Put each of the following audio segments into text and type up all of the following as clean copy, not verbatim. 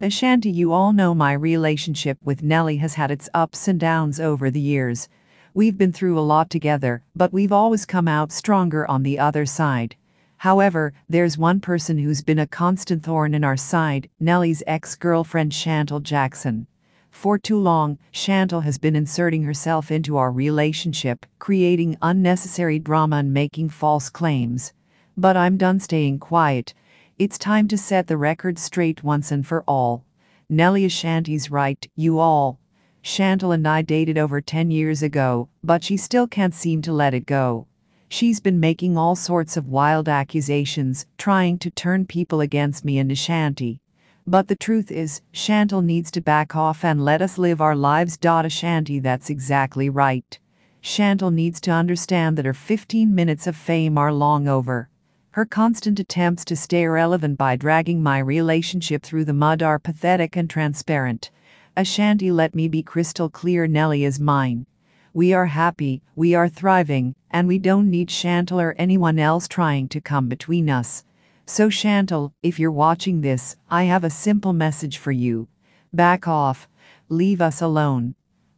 Ashanti, you all know my relationship with Nelly has had its ups and downs over the years. We've been through a lot together, but we've always come out stronger on the other side. However, there's one person who's been a constant thorn in our side, Nelly's ex-girlfriend Shantel Jackson. For too long, Shantel has been inserting herself into our relationship, creating unnecessary drama and making false claims. But I'm done staying quiet. It's time to set the record straight once and for all. Nelly Ashanti's right, you all. Shantel and I dated over 10 years ago, but she still can't seem to let it go. She's been making all sorts of wild accusations, trying to turn people against me and Ashanti. But the truth is, Shantel needs to back off and let us live our lives.Ashanti. That's exactly right. Shantel needs to understand that her 15 minutes of fame are long over. Her constant attempts to stay relevant by dragging my relationship through the mud are pathetic and transparent. Ashanti, let me be crystal clear, Nelly is mine. We are happy, we are thriving, and we don't need Shantel or anyone else trying to come between us. So Shantel, if you're watching this, I have a simple message for you. Back off. Leave us alone.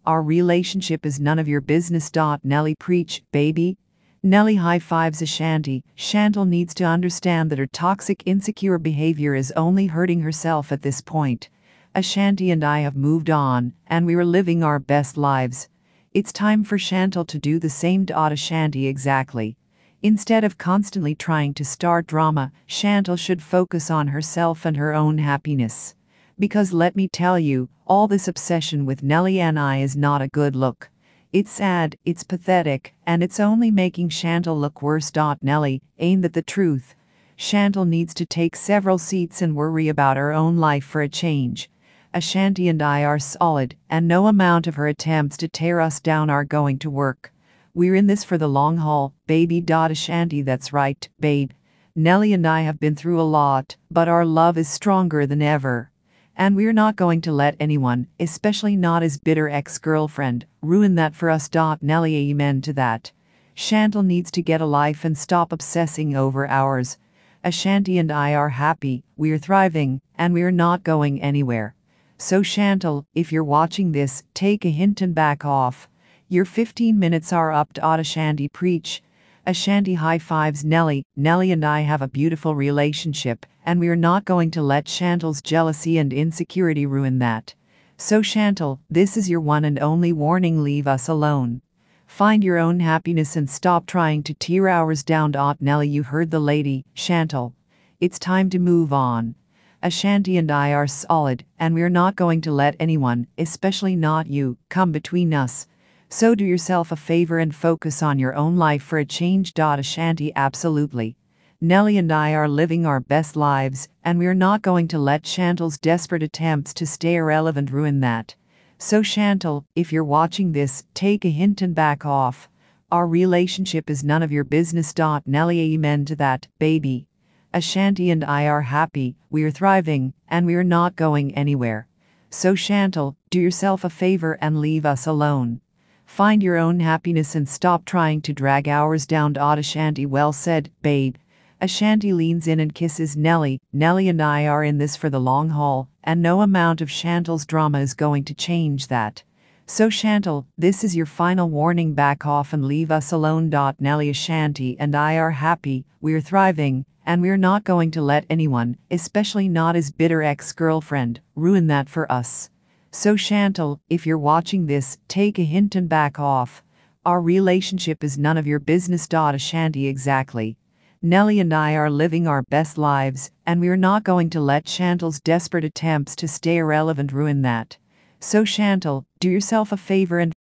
Our relationship is none of your business.Nelly. Preach, baby. Nelly high fives Ashanti. Shantel needs to understand that her toxic, insecure behavior is only hurting herself at this point. Ashanti and I have moved on, and we are living our best lives. It's time for Shantel to do the same.Ashanti exactly. Instead of constantly trying to start drama, Shantel should focus on herself and her own happiness. Because let me tell you, all this obsession with Nelly and I is not a good look. It's sad, it's pathetic, and it's only making Shantel look worse.Nelly. Ain't that the truth? Shantel needs to take several seats and worry about her own life for a change. Ashanti and I are solid, and no amount of her attempts to tear us down are going to work. We're in this for the long haul, baby.Ashanti. That's right, babe. Nelly and I have been through a lot, but our love is stronger than ever. And we're not going to let anyone, especially not his bitter ex-girlfriend, ruin that for us.Nelly. Amen to that. Shantel needs to get a life and stop obsessing over ours. Ashanti and I are happy, we're thriving, and we're not going anywhere. So Shantel, if you're watching this, take a hint and back off. Your 15 minutes are up.Ashanti. Preach. Ashanti high fives Nelly. Nelly and I have a beautiful relationship, and we're not going to let Shantel's jealousy and insecurity ruin that. So Shantel, this is your one and only warning, leave us alone. Find your own happiness and stop trying to tear ours down.Nelly. You heard the lady, Shantel. It's time to move on. Ashanti and I are solid, and we're not going to let anyone, especially not you, come between us. So do yourself a favor and focus on your own life for a change.Ashanti. Absolutely. Nelly and I are living our best lives, and we're not going to let Shantel's desperate attempts to stay irrelevant ruin that. So Shantel, if you're watching this, take a hint and back off. Our relationship is none of your business.Nelly. Amen to that, baby. Ashanti and I are happy, we're thriving, and we're not going anywhere. So Shantel, do yourself a favor and leave us alone. Find your own happiness and stop trying to drag ours down.Ashanti. Well said, babe. Ashanti leans in and kisses Nelly. Nelly and I are in this for the long haul, and no amount of Shantel's drama is going to change that. So Shantel, this is your final warning, back off and leave us alone.Nelly. Ashanti and I are happy, we're thriving, and we're not going to let anyone, especially not his bitter ex-girlfriend, ruin that for us. So Shantel, if you're watching this, take a hint and back off. Our relationship is none of your business.Ashanti. Exactly. Nelly and I are living our best lives, and we're not going to let Shantel's desperate attempts to stay irrelevant ruin that. So Shantel, do yourself a favor and